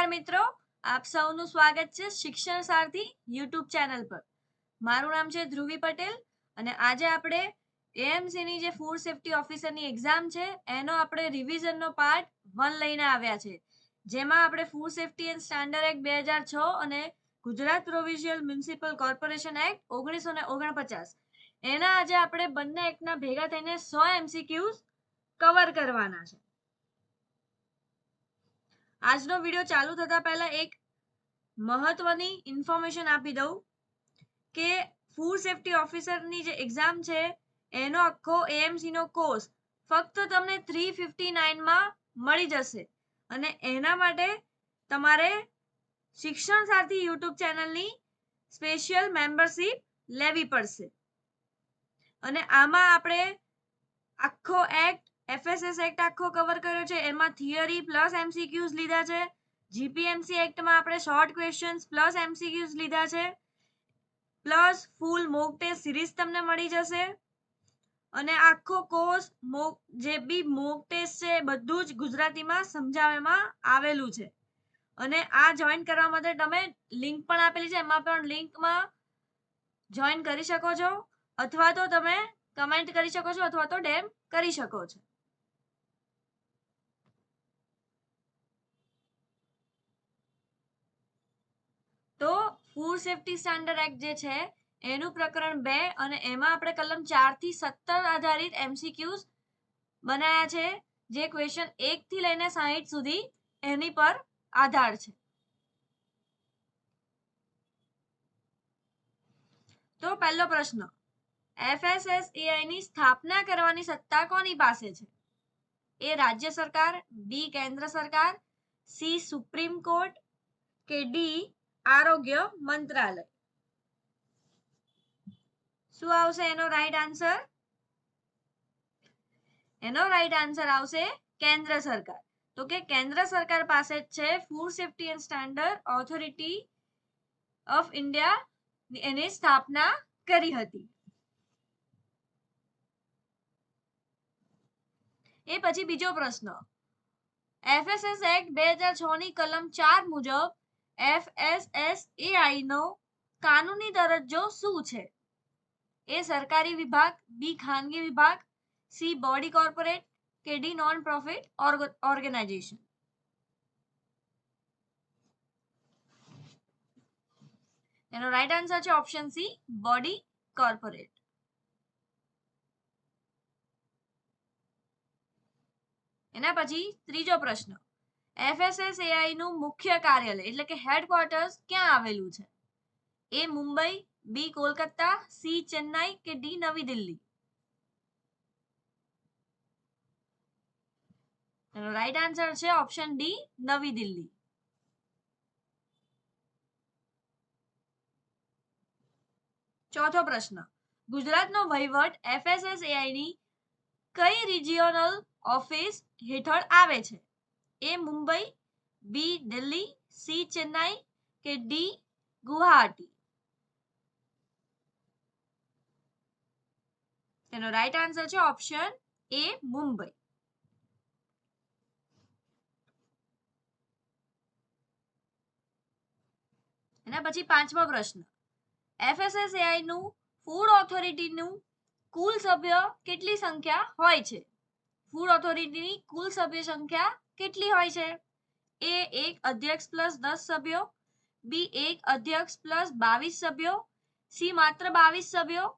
નમસ્કાર મિત્રો, આપ સૌનું સ્વાગત છે શિક્ષણ સારથી યુટ્યુબ ચેનલ પર। મારું નામ છે ધ્રુવી પટેલ અને આજે આપણે એએમસી ની જે ફૂડ સેફ્ટી ઓફિસરની એક્ઝામ છે એનો આપણે રિવિઝનનો પાર્ટ 1 લઈને આવ્યા છે, જેમાં આપણે food safety and standard act 2006 અને ગુજરાત પ્રોવિઝિયલ મ્યુનિસિપલ કોર્પોરેશન એક્ટ 1949 એના આજે આપણે બંને એક્ટના ભેગા થઈને 100 એમસીક્યુઝ કવર કરવાના છે। આજનો વિડિયો ચાલુ થતા પહેલા એક મહત્વની ઇન્ફોર્મેશન આપી દઉં કે ફૂડ સેફ્ટી ઓફિસરની જે એક્ઝામ છે એનો આખો એએમસી નો કોર્સ ફક્ત તમને 359 માં મળી જશે અને એના માટે તમારે શિક્ષણ સારથી યુટ્યુબ ચેનલની સ્પેશિયલ મેમ્બરશિપ લેવી પડશે અને આમાં આપણે આખો એક્ટ FSS એક્ટ આખો કવર કર્યો છે, એમાં થિયરી પ્લસ એમસીક્યુઝ લીધા છે। જીપીએમસી એક્ટમાં આપણે શોર્ટ ક્વેશ્ચન્સ પ્લસ એમસીક્યુઝ લીધા છે, plus full mock test series તમને મળી જશે અને આખો કોર્સ જે બી મોક ટેસ્ટ છે બધું જ ગુજરાતીમાં સમજાવવામાં આવેલું છે અને આ જોઈન કરવા માટે તમે લિંક પણ આપેલી છે, એમાં પણ લિંકમાં જોઈન કરી શકો છો અથવા તો તમે કમેન્ટ કરી શકો છો અથવા તો ડેમ કરી શકો છો। તો ફૂડ સેફ્ટી સ્ટાન્ડર્ડ એક્ટ જે છે એનું પ્રકરણ 2 અને એમાં આપણે કલમ 4 થી 17 આધારિત એમસીક્યુઝ બનાયા છે, જે ક્વેશ્ચન 1 થી લઈને 60 સુધી એની પર આધાર છે। તો પહેલો પ્રશ્ન, FSSAI ની સ્થાપના કરવાની સત્તા કોની પાસે છે? એ રાજ્ય સરકાર, બી કેન્દ્ર સરકાર, સી સુપ્રીમ કોર્ટ કે ડી આરોગ્ય મંત્રાલય? શું આવશે એનો રાઈટ આન્સર? એનો રાઈટ આન્સર આવશે કેન્દ્ર સરકાર। તો કે કેન્દ્ર સરકાર પાસે જ છે food safety and standard authority of India એની સ્થાપના કરી હતી। એ પછી બીજો પ્રશ્ન, FSS એક્ટ 2006 ની કલમ 4 મુજબ FSSAI નો કાનૂની દરજ્જો શું છે? એ સરકારી વિભાગ, બી ખાનગી વિભાગ, સી બોડી કોર્પોરેટ કે ડી નોન પ્રોફિટ ઓર્ગેનાઇઝેશન? એનો રાઈટ આન્સર છે ઓપ્શન સી બોડી કોર્પોરેટ। એના પછી ત્રીજો પ્રશ્ન, FSSAI નું મુખ્ય કાર્યાલય એટલે કે હેડક્વાર્ટર્સ ક્યાં આવેલું છે? એ મુંબઈ, બી કોલકાતા, સી ચેન્નાઈ કે ડી નવી દિલ્હી? એનો રાઈટ આન્સર છે ઓપ્શન ડી નવી દિલ્હી। ચોથો પ્રશ્ન, ગુજરાતનો વહીવટ FSSAI ની કઈ રિજિયોનલ ઓફિસ હેઠળ આવે છે? એ મુંબઈ, બી દિલ્હી, સી ચેન્નાઈ કે ડી ગુવાહાટી? એનો રાઈટ આન્સર છે ઓપ્શન એ મુંબઈ। એના પછી પાંચમો પ્રશ્ન, FSSAI નું ફૂડ ઓથોરિટીનું કુલ સભ્ય કેટલી સંખ્યા હોય છે? ફૂડ ઓથોરિટીની કુલ સભ્ય સંખ્યા કેટલી હોય છે? એ 1 અધ્યક્ષ પ્લસ 10 સભ્યો, બી 1 અધ્યક્ષ પ્લસ 22 સભ્યો, સી માત્ર 22 સભ્યો,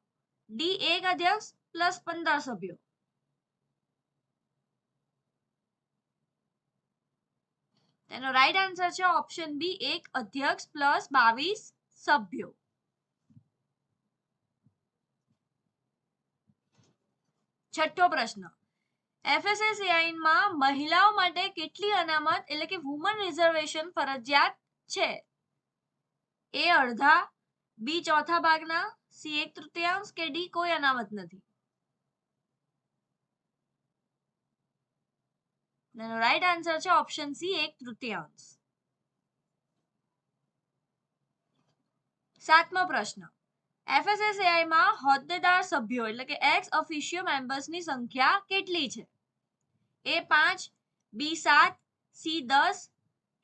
ડી 1 અધ્યક્ષ પ્લસ 15 સભ્યો? તેનો રાઈટ આન્સર છે ઓપ્શન બી 1 અધ્યક્ષ પ્લસ 22 સભ્યો। છઠ્ઠો પ્રશ્ન, FSSAI માં મહિલાઓ માટે કેટલી અનામત એટલે કે વુમન રિઝર્વેશન ફરજિયાત છે? એ અડધા, બી ચોથા ભાગના, સી 1/3 કે ડી કોઈ અનામત નથી? એનો રાઈટ આન્સર છે ઓપ્શન સી 1/3। સાતમો પ્રશ્ન, FSSAI માં હોદ્દેદાર સભ્યો એટલે કે એક્સ ઓફિશિયો મેમ્બર્સની સંખ્યા કેટલી છે? એ 5, બી 7, સી 10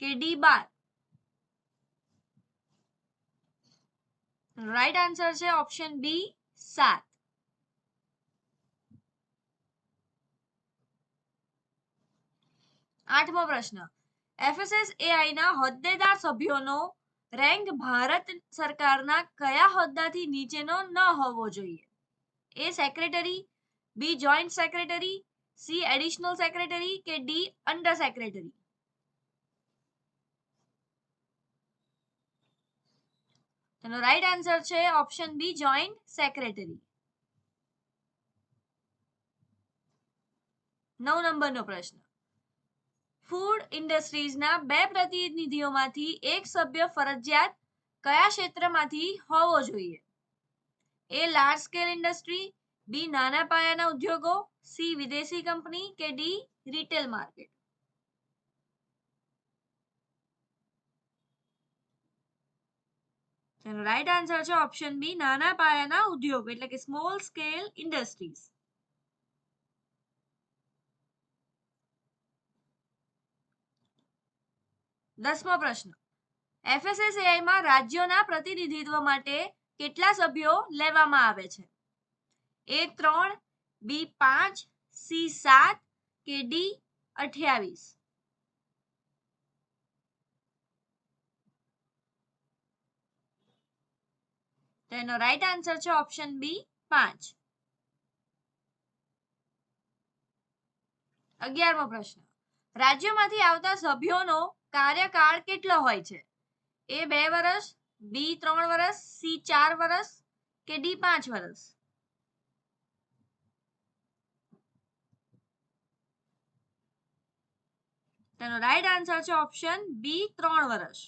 કે ડી 12? રાઈટ આન્સર છે ઓપ્શન બી 7. 8મો પ્રશ્ન, FSSAI ના હોદ્દેદાર સભ્યોનો રેન્ક ભારત સરકારના કયા હોદ્દાથી નીચેનો ન હોવો જોઈએ? A secretary, B joint secretary, C additional secretary કે ડી અંડર સેક્રેટરી? તેનો રાઈટ આન્સર છે ઓપ્શન બી જોઈન્ટ સેક્રેટરી. 9 નંબરનો પ્રશ્ન, ફૂડ ઇન્ડસ્ટ્રીઝના 2 પ્રતિનિધિઓમાંથી એક સભ્ય ફરજિયાત કયા ક્ષેત્રમાંથી હોવો જોઈએ? એ લાર્જ સ્કેલ ઇન્ડસ્ટ્રી, બી નાના પાયાના ઉદ્યોગો, સી વિદેશી કંપની કે ડી રિટેલ માર્કેટ? તેનો રાઈટ આન્સર છે ઓપ્શન બી નાના પાયાના ઉદ્યોગ એટલે કે સ્મોલ સ્કેલ ઇન્ડસ્ટ્રીઝ. 10મો પ્રશ્ન, FSSAI માં રાજ્યોના પ્રતિનિધિત્વ માટે કેટલા સભ્યો લેવામાં આવે છે? એ 3, બી 5, સી 7 કે ડી 28? તેનો રાઈટ આન્સર છે ઓપ્શન બી 5. 11મો પ્રશ્ન, રાજ્યોમાંથી આવતા સભ્યોનો કાર્યકાળ કેટલો હોય છે? એ 2 વર્ષ, બી 3 વર્ષ, સી 4 વર્ષ કે ડી 5 વર્ષ? તેનો રાઈટ આન્સર છે ઓપ્શન બી 3 વર્ષ.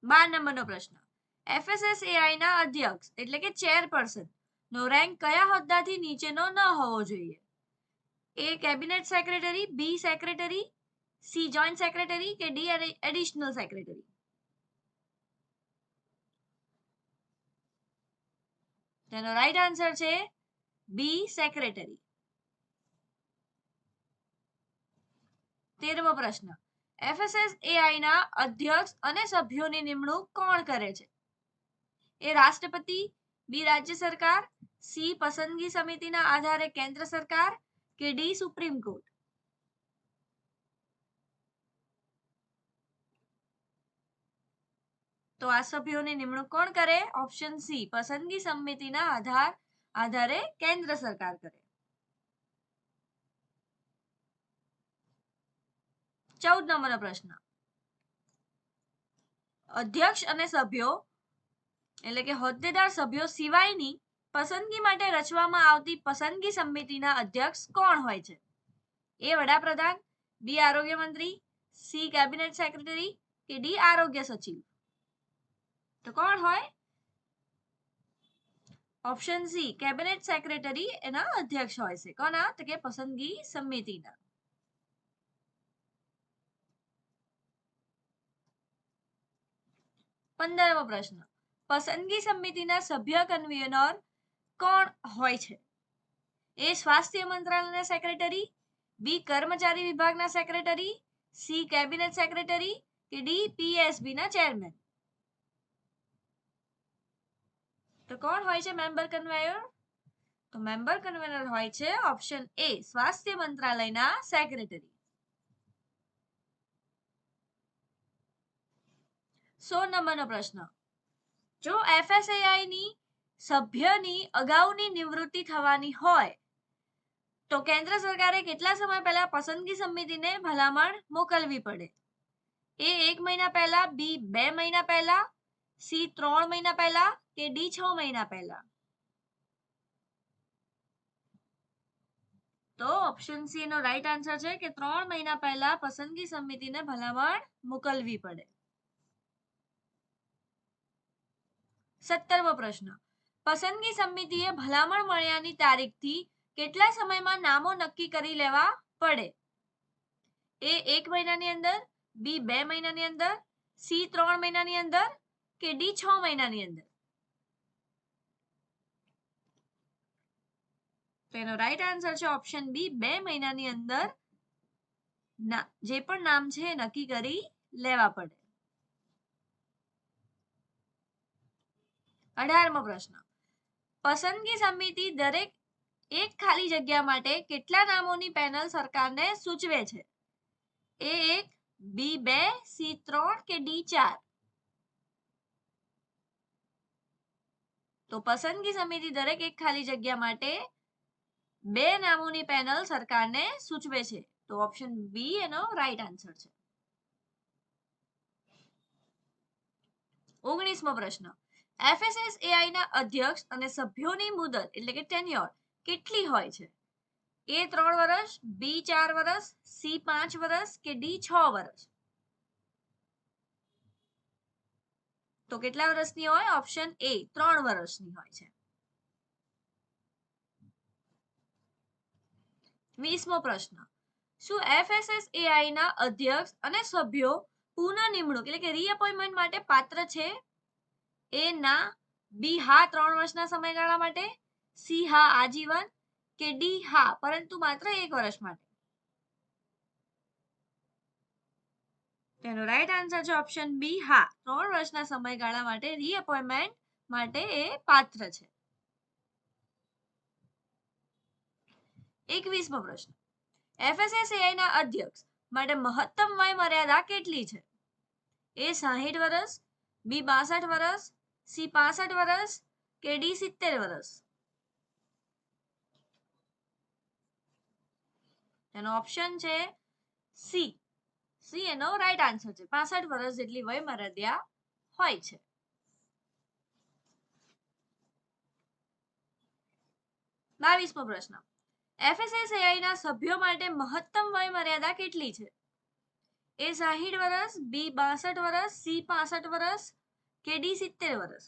12 નંબરનો પ્રશ્ન, FSSAI ના અધ્યક્ષ એટલે કે ચેરપર્સન નો રેન્ક કયા હોદ્દાથી નીચેનો ન હોવો જોઈએ? એ કેબિનેટ સેક્રેટરી, બી સેક્રેટરી, સી જોઈન્ટ સેક્રેટરી કે ડી એડિશનલ સેક્રેટરી? તેનો રાઈટ આન્સર છે બી સેક્રેટરી. 13મો પ્રશ્ન, FSSAI ના અધ્યક્ષ અને સભ્યોની નિમણૂક કોણ કરે છે? એ રાષ્ટ્રપતિ, બી રાજ્ય સરકાર, સી પસંદગી સમિતિના આધારે કેન્દ્ર સરકાર કે ડી સુપ્રીમ કોર્ટ? તો આ સભ્યોની નિમણૂક કોણ કરે? ઓપ્શન સી પસંદગી સમિતિના આધારે કેન્દ્ર સરકાર કરે. 14 નંબરનો પ્રશ્ન, અધ્યક્ષ અને સભ્યો એટલે કે હોદ્દેદાર સભ્યો સિવાયની પસંદગી માટે રચવામાં આવતી પસંદગી સમિતિના અધ્યક્ષ કોણ હોય છે? એ વડાપ્રધાન, બી આરોગ્ય મંત્રી, સી કેબિનેટ સેક્રેટરી કે ડી આરોગ્ય સચિવ? તો કોણ હોય? ઓપ્શન સી કેબિનેટ સેક્રેટરી એના અધ્યક્ષ હોય છે. કોના? તો કે પસંદગી સમિતિના. 15મો પ્રશ્ન, પસંદગી સમિતિના સભ્ય કન્વીનર કોણ હોય છે? એ સ્વાસ્થ્ય મંત્રાલયના સેક્રેટરી, બી કર્મચારી વિભાગના સેક્રેટરી, સી કેબિનેટ સેક્રેટરી કે ડી પીએસબી ના ચેરમેન? તો કોણ હોય છે મેમ્બર કન્વીનર? તો મેમ્બર કન્વીનર હોય છે ઓપ્શન એ સ્વાસ્થ્ય મંત્રાલયના સેક્રેટરી. 16 નંબરનો પ્રશ્ન, જો FSAI ની સભ્યની અગાઉની નિવૃત્તિ થવાની હોય તો કેન્દ્ર સરકારે કેટલા સમય પહેલા પસંદગી સમિતિને ભલામણ મોકલવી પડે? એ 1 મહિના પહેલા, બી 2 મહિના પહેલા, સી 3 મહિના પહેલા કે ડી 6 મહિના પહેલા? તો ઓપ્શન સી નો રાઈટ આન્સર છે કે 3 મહિના પહેલા પસંદગી સમિતિને ભલામણ મોકલવી પડે. 17મો પ્રશ્ન, પસંદગી સમિતિએ ભલામણ મળ્યાની તારીખથી કેટલા સમયમાં નામો નક્કી કરી લેવા પડે? એ 1 મહિનાની અંદર, બી 2 મહિનાની અંદર, સી 3 મહિનાની અંદર કે ડી 6 મહિનાની અંદર? તેનો રાઈટ આન્સર છે ઓપ્શન બી 2 મહિનાની અંદર જે પણ નામ છે નક્કી કરી લેવા પડે. 18મો પ્રશ્ન, પસંદગી સમિતિ દરેક એક ખાલી જગ્યા માટે કેટલા નામોની પેનલ સરકારને સૂચવે છે? A1, B2, C3 કે D4? તો પસંદગી સમિતિ દરેક એક ખાલી જગ્યા માટે 2 નામોની પેનલ સરકારને સૂચવે છે. તો ઓપ્શન બી એનો રાઈટ આન્સર છે. 19મો પ્રશ્ન, FSSAI ના અધ્યક્ષ અને સભ્યોની મુદત એટલે કે ટેન્યોર કેટલી હોય છે? A 3 વર્ષ, B 4 વર્ષ, C 5 વર્ષ કે D 6 વર્ષ? તો કેટલા વર્ષની હોય? ઓપ્શન A 3 વર્ષની હોય છે. 20મો પ્રશ્ન, શું FSSAI ના અધ્યક્ષ અને સભ્યો પુનઃ નિમણૂક એટલે કે રીઅપોઇન્ટમેન્ટ માટે પાત્ર છે? A ના, B હા 3 વર્ષના સમયગાળા માટે, C હા આજીવન કે D હા પરંતુ માત્ર 1 વર્ષ માટે? તેનો રાઈટ આન્સર છે ઓપ્શન બી હા 3 વર્ષના સમયગાળા માટે રીઅપોઇન્ટમેન્ટ માટે એ પાત્ર છે. 21મો પ્રશ્ન, FSSAI ના અધ્યક્ષ માટે મહત્તમ વય મર્યાદા કેટલી છે? A 60 વર્ષ, B 62 વર્ષ, C 65 વર્ષ કે D 70 વર્ષ? તેનો ઓપ્શન છે સી. સી એનો રાઈટ આન્સર છે. 65 વર્ષ જેટલી વય મર્યાદા હોય છે. 22મો પ્રશ્ન, FSSAI ના સભ્યો માટે મહત્તમ વય મર્યાદા કેટલી છે? A 60 વર્ષ, B 62 વર્ષ, C 65 વર્ષ કે D 70 વર્ષ?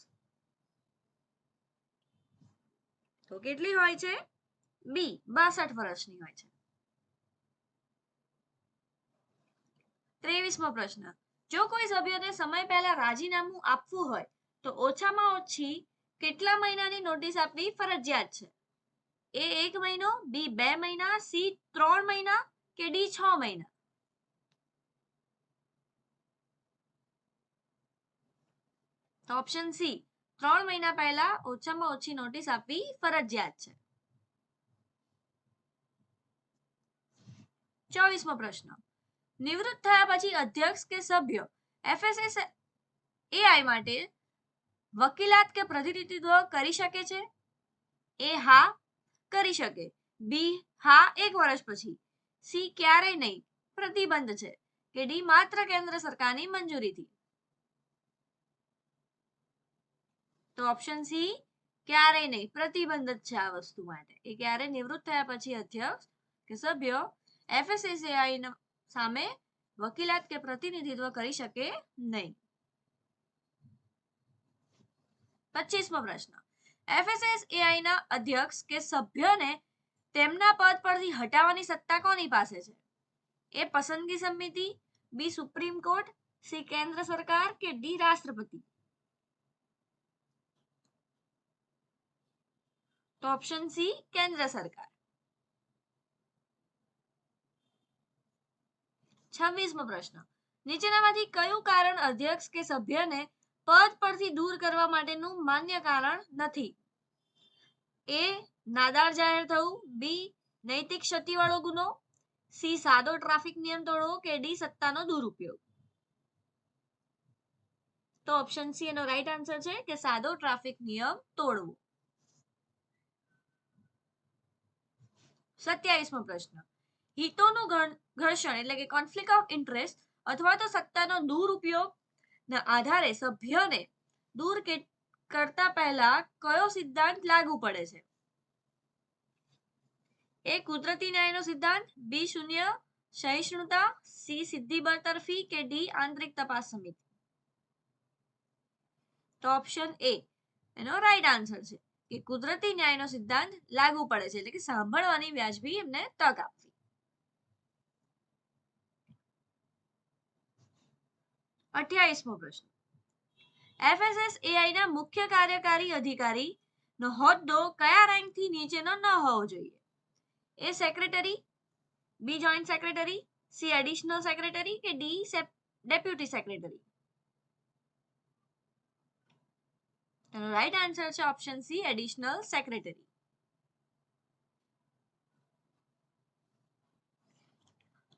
તો કેટલી હોય છે? બી 62 વર્ષની હોય છે. 23મો પ્રશ્ન, જો કોઈ સભ્યને સમય પહેલા રાજીનામું આપવું હોય તો ઓછામાં ઓછી કેટલા મહિનાની નોટિસ આપવી ફરજિયાત છે? A 1 મહિનો, B 2 મહિના, C 3 મહિના કે D 6 મહિના? તો ઓપ્શન સી 3 મહિના પહેલા ઓછામાં ઓછી નોટિસ આપવી ફરજિયાત છે. 24મો પ્રશ્ન, નિવૃત્ત થયા પછી અધ્યક્ષ કે સભ્ય FSSAI માટે વકીલાત કે પ્રતિનિધિત્વ કરી શકે છે? A હા કરી શકે, B હા 1 વર્ષ પછી, C ક્યારેય નહીં પ્રતિબંધ છે કે D માત્ર કેન્દ્ર સરકારની મંજૂરીથી? તો ઓપ્શન સી ક્યારેય નહીં પ્રતિબંધિત છે આ વસ્તુ માટે. એ ક્યારે નિવૃત્ત થયા પછી અધ્યક્ષ કે સભ્ય FSSAI સામે વકીલાત કે પ્રતિનિધિત્વ કરી શકે નહીં. 25મો પ્રશ્ન, FSSAI ના અધ્યક્ષ કે સભ્યને તેમના પદ પરથી હટાવવાની સત્તા કોની પાસે છે? એ પસંદગી સમિતિ, બી સુપ્રીમ કોર્ટ, સી કેન્દ્ર સરકાર કે ડી રાષ્ટ્રપતિ? તો ઓપ્શન સી કેન્દ્ર સરકાર. 26મો પ્રશ્ન, નીચેનામાંથી કયું કારણ અધ્યક્ષ કે સભ્યને પદ પરથી દૂર કરવા માટેનું માન્ય કારણ નથી? A નાદાર જાહેર થવું, બી નૈતિક ક્ષતિવાળો ગુનો, સી સાદો ટ્રાફિક નિયમ તોડવો કે ડી સત્તાનો દુરુપયોગ? તો ઓપ્શન સી એનો રાઈટ આન્સર છે કે સાદો ટ્રાફિક નિયમ તોડવો. 27મો પ્રશ્ન, હિતોનું ઘર્ષણ એટલે કે કોન્ફ્લિક્ટ ઓફ ઇન્ટરેસ્ટ અથવા તો સત્તાનો દુરુપયોગ ના આધારે સભ્યને દૂર કરતા પહેલા કયો સિદ્ધાંત લાગુ પડે છે? એ કુદરતી ન્યાયનો સિદ્ધાંત, બી શૂન્ય સહિષ્ણુતા, સી સીધી બરતરફી કે ડી આંતરિક તપાસ સમિતિ? તો ઓપ્શન એ એનો રાઈટ આન્સર છે કે કુદરતી ન્યાયનો સિદ્ધાંત લાગુ પડે છે એટલે કે સાંભળવાની વ્યાજબી એમને તક આપવી. 28મો પ્રશ્ન, FSSAI ના મુખ્ય કાર્યકારી અધિકારી નો હોદ્દો કયા રેન્કથી નીચેનો ન હોવો જોઈએ? A secretary, B joint secretary, C additional secretary કે ડી ડેપ્યુટી સેક્રેટરી. તેનો રાઈટ આન્સર છે ઓપ્શન સી, એડિશનલ સેક્રેટરી.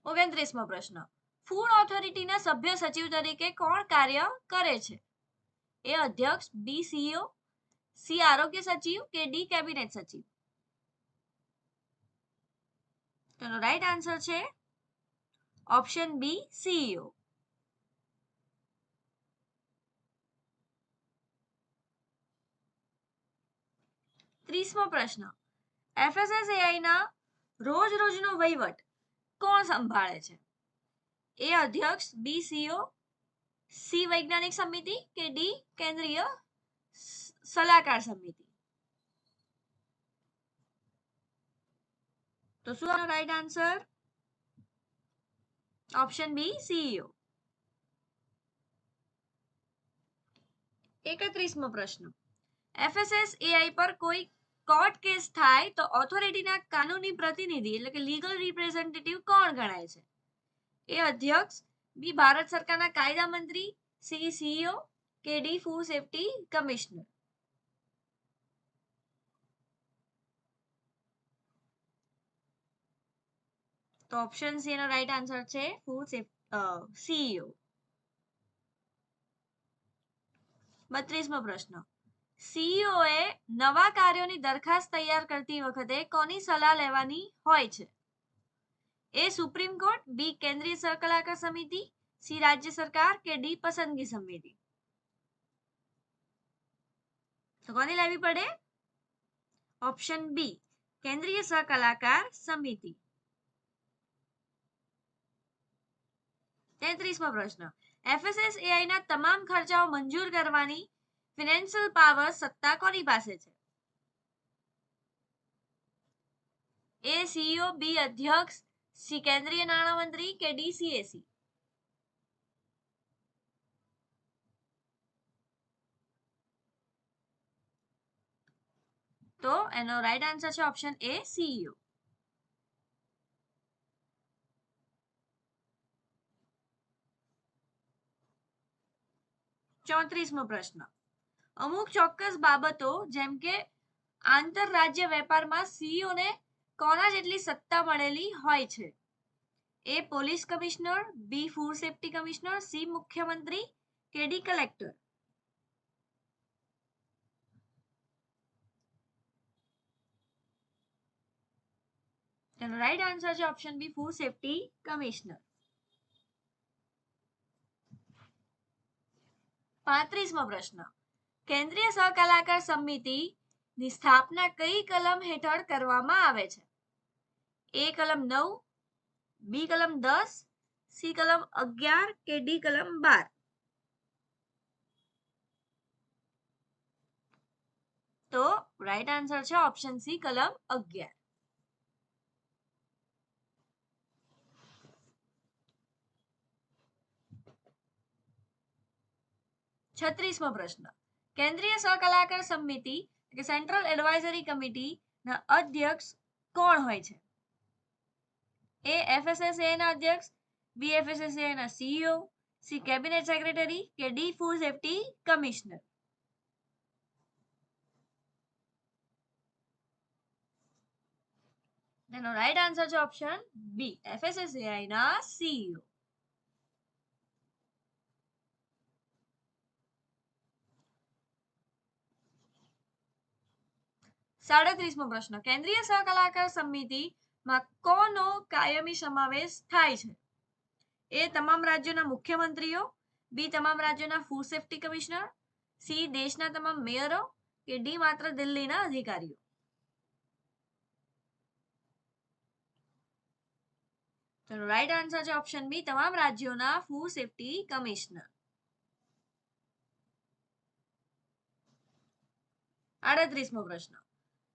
29મો પ્રશ્ન. ફૂડ ઓથોરિટીના સભ્ય સચિવ તરીકે કોણ કાર્ય કરે છે? એ અધ્યક્ષ, બી સીઈઓ, સી આરોગ્ય સચિવ કે ડી કેબિનેટ સચિવ? તેનો રાઈટ આન્સર છે ઓપ્શન બી, સીઈઓ. 30મો પ્રશ્ન. FSSAI ના રોજનો વહીવટ કોણ સંભાળે છે? એ અધ્યક્ષ, બી સીઈઓ, સી વૈજ્ઞાનિક સમિતિ કે ડી કેન્દ્રીય સલાહકાર સમિતિ? તો શું આનો right answer? Option B, CEO. 31મો પ્રશ્ન. FSSAI પર કોઈ કોર્ટ કેસ થાય તો ઓથોરિટીના કાનૂની પ્રતિનિધિ એટલે કે લીગલ રિપ્રેઝેન્ટેટિવ કોણ ગણાય છે? એ અધ્યક્ષ, બી ભારત સરકારના કાયદા મંત્રી, સી સીઈઓ કે ડી ફૂડ સેફ્ટી કમિશનર? તો ઓપ્શન સી નો રાઈટ આન્સર છે ફૂડ સેફ્ટી સીઈઓ. 32મો પ્રશ્ન. સીઈઓ એ નવા કાર્યોની દરખાસ્ત તૈયાર કરતી વખતે કોની સલાહ લેવાની હોય છે? એ સુપ્રીમ કોર્ટ, બી કેન્દ્રીય સલાહકાર સમિતિ, સી રાજ્ય સરકાર કે ડી પસંદગી સમિતિ? તો કોની લેવી પડે? ઓપ્શન બી, કેન્દ્રીય સલાહકાર સમિતિ. 33મો પ્રશ્ન. FSSAI ના તમામ ખર્ચાઓ મંજૂર કરવાની ફાઇનાન્સિયલ પાવર સત્તા કોની પાસે છે? એ સીઈઓ, બી અધ્યક્ષ, સી કેન્દ્રીય નાણામંત્રી કે ડી સીએસી? તો એનો રાઈટ આન્સર છે ઓપ્શન એ, સીઈઓ. 34મો પ્રશ્ન. અમુક ચોક્કસ બાબતો જેમ કે આંતરરાજ્ય વેપારમાં સીઈઓ ને કોના જેટલી સત્તા મળેલી હોય છે? A police commissioner, B food safety commissioner, C મુખ્યમંત્રી કે ડી કલેક્ટર? તેનો રાઈટ આન્સર છે option B, food safety commissioner. 35મો પ્રશ્ન. કેન્દ્રીય સહકલાકાર સમિતિ ની સ્થાપના કઈ કલમ હેઠળ કરવામાં આવે છે? એ કલમ 9, બી કલમ 10, સી કલમ 11 કે ડી કલમ 12? તો રાઈટ આન્સર છે ઓપ્શન સી, કલમ 11. 36મો પ્રશ્ન. કેન્દ્રીય સહકલાકાર સમિતિ કે સેન્ટ્રલ એડવાઇઝરી કમિટી ના અધ્યક્ષ કોણ હોય છે? એ FSSAI ના અધ્યક્ષ, બી FSSAI ના સીઈઓ, સી કેબિનેટ સેક્રેટરી કે ડી ફૂડ સેફ્ટી કમિશનર? તેનો રાઈટ આન્સર છે ઓપ્શન બી, FSSAI ના સીઈઓ. 37મો પ્રશ્ન. કેન્દ્રીય સહકલાકાર સમિતિમાં કોનો કાયમી સમાવેશ થાય છે? એ તમામ રાજ્યોના મુખ્યમંત્રીઓ, બી તમામ રાજ્યોના ફૂડ સેફ્ટી કમિશનર, સી દેશના તમામ મેયરો કે ડી માત્ર દિલ્હીના અધિકારીઓ? તો રાઈટ આન્સર છે ઓપ્શન બી, તમામ રાજ્યોના ફૂડ સેફ્ટી કમિશનર. 38મો પ્રશ્ન.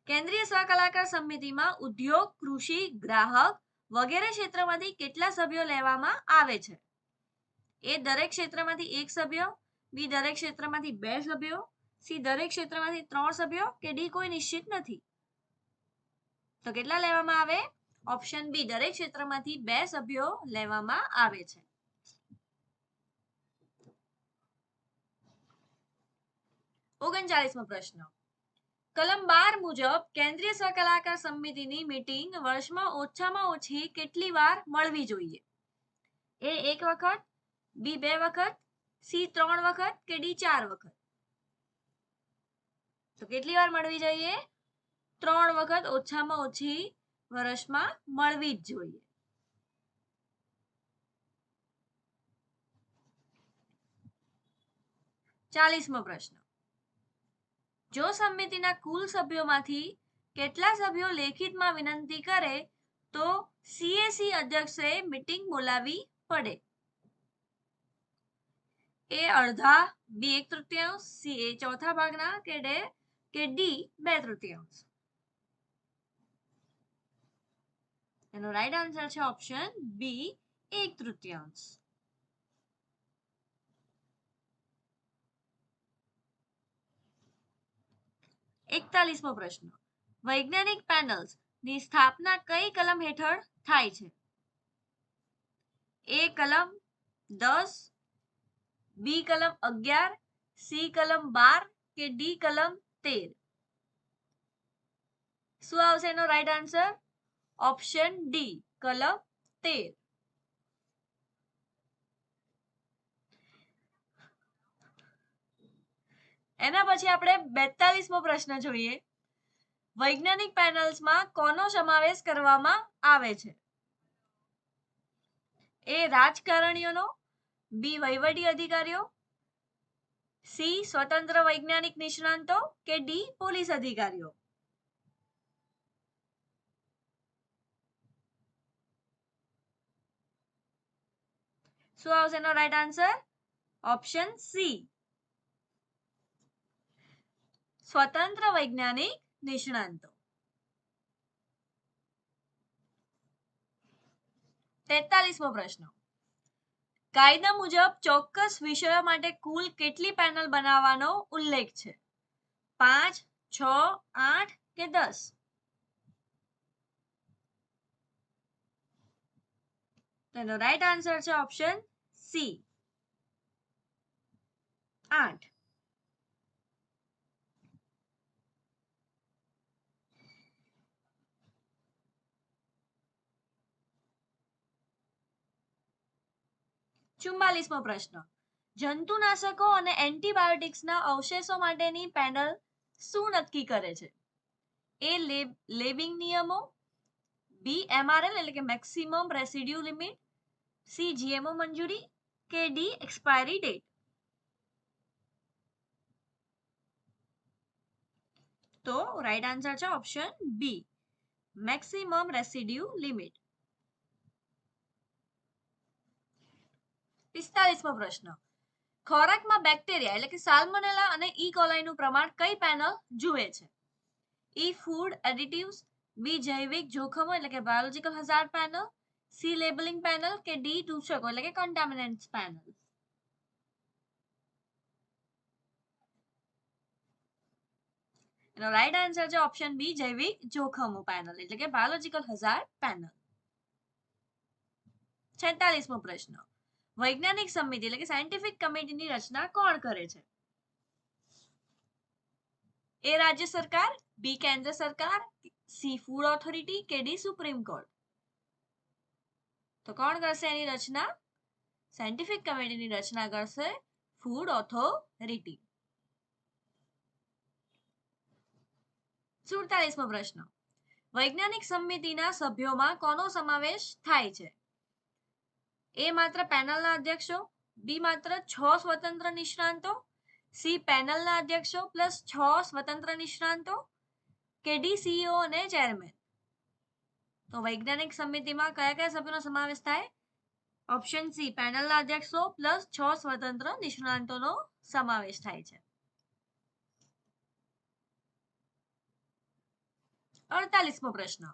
કેન્દ્રીય સહકલાકાર સમિતિમાં ઉદ્યોગ, કૃષિ, ગ્રાહક વગેરે ક્ષેત્રમાંથી કેટલા સભ્યો લેવામાં આવે છે? એ દરેક ક્ષેત્રમાંથી 1 સભ્ય, બી દરેક ક્ષેત્રમાંથી 2 સભ્યો, સી દરેક ક્ષેત્રમાંથી 3 સભ્યો કે ડી કોઈ નિશ્ચિત નથી? તો કેટલા લેવામાં આવે? ઓપ્શન બી, દરેક ક્ષેત્રમાંથી 2 સભ્યો લેવામાં આવે છે. 39મો પ્રશ્ન, કલમ 12 મુજબ કેન્દ્રીય સહકલાકાર સમિતિની મીટિંગ વર્ષમાં ઓછામાં ઓછી કેટલી વાર મળવી જોઈએ? એ 1 વખત, બી 2 વખત, સી 3 વખત કે ડી 4 વખત? તો કેટલી વાર મળવી જોઈએ? 3 વખત ઓછામાં ઓછી વર્ષમાં મળવી જ જોઈએ. 40મો પ્રશ્ન, જો સમિતિના કુલ સભ્યોમાંથી કેટલા સભ્યો લેખિતમાં વિનંતી કરે તો સીએસી અધ્યક્ષે મીટિંગ બોલાવવી પડે? એ અડધા, બી 1/3, સી એ ચોથા ભાગના કે ડી 2/3? એનો રાઈટ આન્સર છે ઓપ્શન બી 1/3. 41મો પ્રશ્ન, વૈજ્ઞાનિક પેનલ્સ ની સ્થાપના કઈ કલમ હેઠળ થાય છે? એ કલમ 10, બી કલમ 11, સી કલમ 12 કે ડી કલમ 13? શું આવશે એનો રાઈટ આન્સર? ઓપ્શન ડી કલમ 13. એના પછી આપણે 42મો પ્રશ્ન જોઈએ, વૈજ્ઞાનિક પેનલ્સમાં કોનો સમાવેશ કરવામાં આવે છે? એ રાજકારણીઓનો, બી વહીવટી અધિકારીઓ, સી સ્વતંત્ર વૈજ્ઞાનિક નિષ્ણાંતો કે ડી પોલીસ અધિકારીઓ? શું આવશે એનો રાઈટ આન્સર? ઓપ્શન સી સ્વતંત્ર વૈજ્ઞાનિક નિષ્ણાંતો. 43મો પ્રશ્ન, કાયદા મુજબ ચોક્કસ વિષયો માટે કુલ કેટલી પેનલ બનાવવાનો ઉલ્લેખ છે? 5, 6, 8 કે 10? તેનો રાઈટ આન્સર છે ઓપ્શન સી 8. 44મો પ્રશ્ન, જંતુનાશકો અને એન્ટીબાયોટિક્સના અવશેષો માટેની પેનલ શું નક્કી કરે છે? એ લેબિંગ નિયમો, બી એમઆરએલ એટલે કે maximum residue limit, C GMO મંજૂરી કે ડી એક્સપાયરી ડેટ? તો રાઈટ આન્સર છે option B maximum residue limit. 45મો પ્રશ્ન, ખોરાકમાં બેક્ટેરિયા એટલે કે સાલ્મોનેલા અને ઈ કોલાઈનું પ્રમાણ કઈ પેનલ જુએ છે? ઈ ફૂડ એડિટિવ્સ, બી જૈવિક જોખમો એટલે કે biological hazard panel, C labelling panel કે ડી દૂષકો એટલે કે કન્ટામિનન્ટ્સ પેનલ? એનો રાઈટ આન્સર છે ઓપ્શન બી જૈવિક જોખમો પેનલ એટલે કે બાયોલોજિકલ હઝાર્ડ પેનલ. 46મો પ્રશ્ન, વૈજ્ઞાનિક સમિતિ એટલે કે સાયન્ટિફિક કમિટીની રચના કોણ કરે છે? એ રાજ્ય સરકાર, બી કેન્દ્ર સરકાર, સી ફૂડ ઓથોરિટી કે ડી સુપ્રીમ કોર્ટ? તો કોણ કરશે એની રચના? સાયન્ટિફિક કમિટીની રચના કરશે ફૂડ ઓથોરિટી. 47મો પ્રશ્ન, વૈજ્ઞાનિક સમિતિના સભ્યોમાં કોનો સમાવેશ થાય છે? એ માત્ર પેનલના અધ્યક્ષો, બી માત્ર 6 સ્વતંત્ર નિષ્ણાંતો, સી પેનલના અધ્યક્ષો પ્લસ 6 સ્વતંત્ર નિષ્ણાંતો કે ડી સીઈઓ અને ચેરમેન? તો વૈજ્ઞાનિક સમિતિમાં કયા કયા સભ્યોનો સમાવેશ થાય? ઓપ્શન સી પેનલના અધ્યક્ષો પ્લસ 6 સ્વતંત્ર નિષ્ણાંતોનો સમાવેશ થાય છે. 48મો પ્રશ્ન,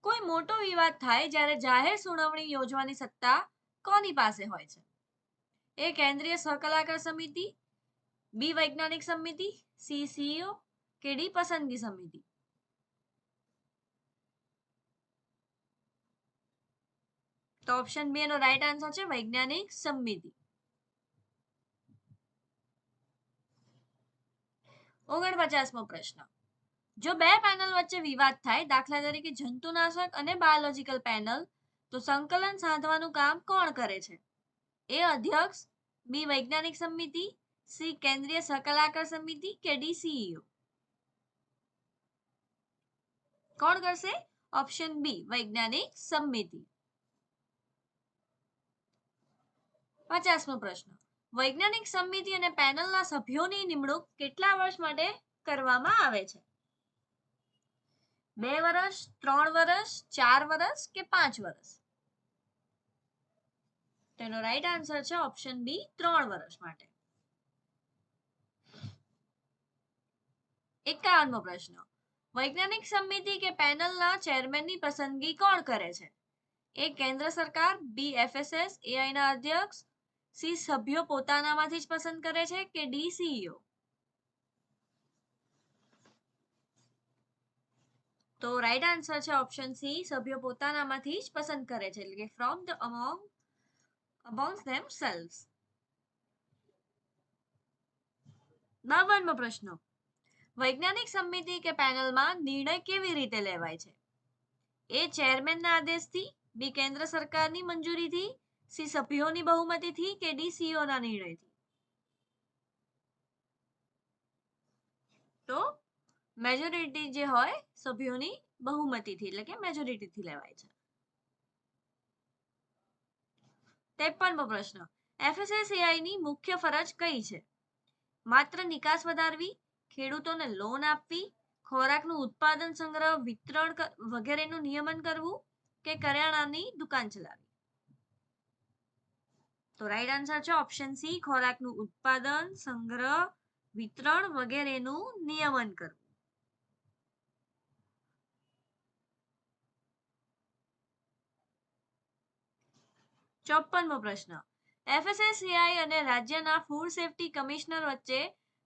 કોઈ મોટો વિવાદ થાય જ્યારે જાહેર સુનાવણી યોજવાની સત્તા કોની પાસે હોય છે? એ કેન્દ્રીય સહકલાકાર સમિતિ, બી વૈજ્ઞાનિક સમિતિ, સી સીઈઓ કે ડી પસંદગી સમિતિ? તો ઓપ્શન બી એનો રાઈટ આન્સર છે વૈજ્ઞાનિક સમિતિ. 49મો પ્રશ્ન, જો બે પેનલ વચ્ચે વિવાદ થાય, દાખલા તરીકે જંતુનાશક અને બાયોલોજીકલ પેનલ, તો સંકલન સાધવાનું કામ કોણ કરે છે? એ અધ્યક્ષ, બી વૈજ્ઞાનિક સમિતિ, સી કેન્દ્રીય સકલાકાર સમિતિ કે ડી સીઈઓ? કોણ કરશે? ઓપ્શન બી વૈજ્ઞાનિક સમિતિ. 50મો પ્રશ્ન, વૈજ્ઞાનિક સમિતિ અને પેનલના સભ્યોની નિમણૂક કેટલા વર્ષ માટે કરવામાં આવે છે? 2 વર્ષ, 3 વર્ષ, 4 વર્ષ કે 5 વર્ષ? તેનો રાઈટ આન્સર છે ઓપ્શન બી 3 વર્ષ માટે. 51મો પ્રશ્ન, વૈજ્ઞાનિક સમિતિ કે પેનલના ચેરમેનની પસંદગી કોણ કરે છે? એ કેન્દ્ર સરકાર, બી એફએસએસ એઆઈ ના અધ્યક્ષ, સી સભ્યો પોતાનામાંથી જ પસંદ કરે છે કે ડી સીઈઓ? તો રાઈટ આન્સર છે ઓપ્શન સી, સભ્યો પોતાનામાંથી જ પસંદ કરે છે, એટલે કે ફ્રોમ ધ amongst themselves. 52મો પ્રશ્ન, વૈજ્ઞાનિક સમિતિ કે પેનલમાં નિર્ણય કેવી રીતે લેવાય છે? એ ચેરમેનના આદેશથી, બી કેન્દ્ર સરકારની મંજૂરીથી, સી સભ્યોની બહુમતીથી કે ડી સીઈઓના નિર્ણયથી? તો મેજોરિટી જે હોય સભ્યોની બહુમતીથી, એટલે કે મેજોરિટીથી લેવાય છે. 53મો પ્રશ્ન, એફએસએસએઆઈ ની મુખ્ય ફરજ કઈ છે? માત્ર નિકાસ વધારવી, ખેડૂતોને લોન આપવી, ખોરાકનું ઉત્પાદન, સંગ્રહ, વિતરણ વગેરેનું નિયમન કરવું કે કરિયાણાની દુકાન ચલાવવી? તો રાઈટ આન્સર છે ઓપ્શન સી, ખોરાકનું ઉત્પાદન, સંગ્રહ, વિતરણ વગેરેનું નિયમન કરવું. 54મો પ્રશ્ન, એફએસએસએઆઈ અને રાજ્યના ફૂડ સેફ્ટી કમિશનર વચ્ચે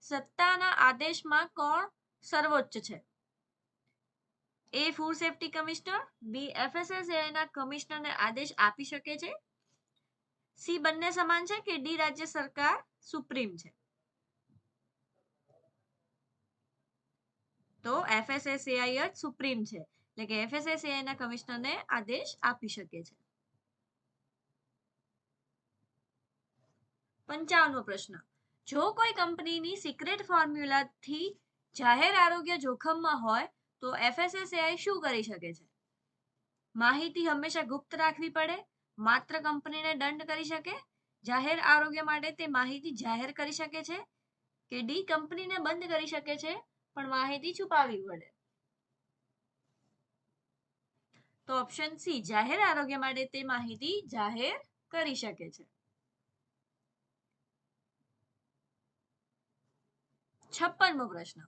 સત્તાના આદેશમાં કોણ સર્વોચ્ચ છે? એ ફૂડ સેફ્ટી કમિશનર, બી એફએસએસએઆઈ ના કમિશનરને આદેશ આપી શકે છે, સી બંને સમાન છે કે ડી રાજ્ય સરકાર સુપ્રીમ છે? તો એફએસએસએઆઈ જ સુપ્રીમ છે, એટલે કે એફએસએસએઆઈ ના કમિશનરને આદેશ આપી શકે છે. 55મો પ્રશ્ન, જો કોઈ કંપનીની સિક્રેટ ફોર્મ્યુલાથી જાહેર આરોગ્ય જોખમમાં હોય તો એફએસએસએઆઈ શું કરી શકે છે? માહિતી હંમેશા ગુપ્ત રાખવી પડે, માત્ર કંપનીને દંડ કરી શકે, જાહેર આરોગ્ય માટે તે માહિતી જાહેર કરી શકે છે કે ડી કંપનીને બંધ કરી શકે છે પણ માહિતી છુપાવવી પડે? તો ઓપ્શન સી, જાહેર આરોગ્ય માટે તે માહિતી જાહેર કરી શકે છે. 56મો પ્રશ્ન,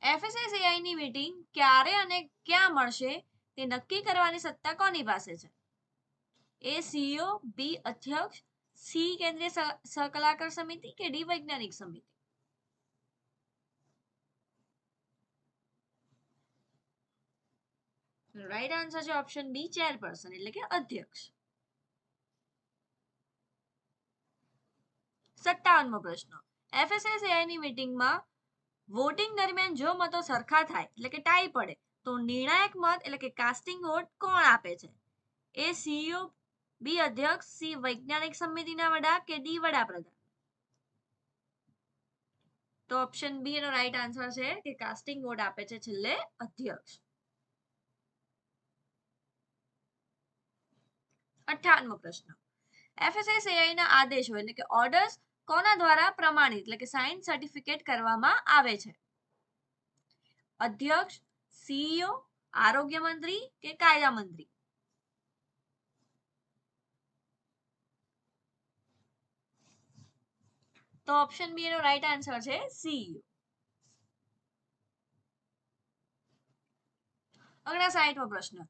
એફએસએસએઆઈ ની મીટિંગ ક્યારે અને ક્યાં મળશે તે નક્કી કરવાની સત્તા કોની પાસે છે? એ સીઈઓ, બી અધ્યક્ષ, સી કેન્દ્રીય સકલાકાર સમિતિ કે ડી વૈજ્ઞાનિક સમિતિ? રાઈટ આન્સર છે ઓપ્શન બી, ચેરપર્સન એટલે કે અધ્યક્ષ. 57મો પ્રશ્ન, એફએસએસએઆઈ ની મીટિંગમાં વોટિંગ દરમિયાન જો મતો સરખા થાય, એટલે કે ટાઈ પડે, તો નિર્ણાયક મત એટલે કે કાસ્ટિંગ વોટ કોણ આપે છે? એ સીઈઓ, બી અધ્યક્ષ, સી વૈજ્ઞાનિક સમિતિના વડા કે ડી વડાપ્રધાન? તો ઓપ્શન બી એનો રાઈટ આન્સર છે કે કાસ્ટિંગ વોટ આપે છે છેલ્લે અધ્યક્ષ. 58મો પ્રશ્ન, એફએસએસએઆઈ ના આદેશો એટલે કે ઓર્ડર્સ કોના દ્વારા પ્રમાણિત એટલે કે સાઇન સર્ટિફિકેટ કરવામાં આવે છે? અધ્યક્ષ, સીઈઓ, આરોગ્ય મંત્રી કે કાયદા મંત્રી? તો ઓપ્શન બી એનો રાઈટ આન્સર છે સીઈઓ. 59મો પ્રશ્ન,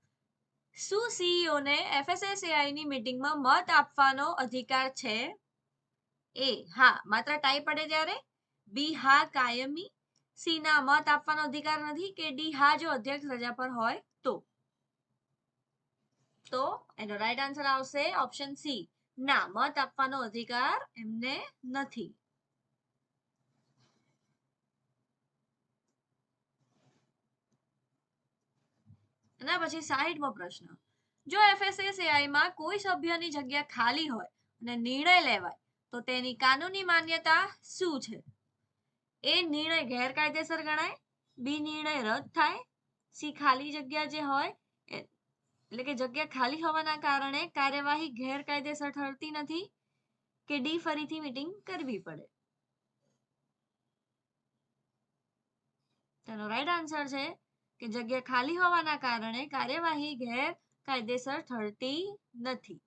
શું સીઈઓ ને એફએસએસએઆઈ ની મીટિંગમાં મત આપવાનો અધિકાર છે? એ હા, માત્ર ટાઈ પડે ત્યારે, બી હા કાયમી, સી ના મત આપવાનો અધિકાર નથી કે ડી હા જો અધ્યક્ષ રજા પર હોય તો? તો એનો રાઈટ આન્સર આવશે ઓપ્શન સી, ના, મત આપવાનો અધિકાર એમને નથી. એના પછી 60મો પ્રશ્ન, જો FSSAI માં કોઈ સભ્યની જગ્યા ખાલી હોય અને નિર્ણય લેવાય તો તેની કાનૂની માન્યતા શું છે? એ નિર્ણય ગેરકાયદેસર ગણાય, બી નિર્ણય રદ થાય, સી ખાલી જગ્યા જે હોય એટલે કે જગ્યા ખાલી હોવાના કારણે કાર્યવાહી ગેરકાયદેસર ઠરતી નથી, કે ડી ફરીથી મીટિંગ કરવી પડે. તેનો રાઈટ આન્સર છે કે જગ્યા ખાલી હોવાના કારણે કાર્યવાહી ગેરકાયદેસર ઠરતી નથી.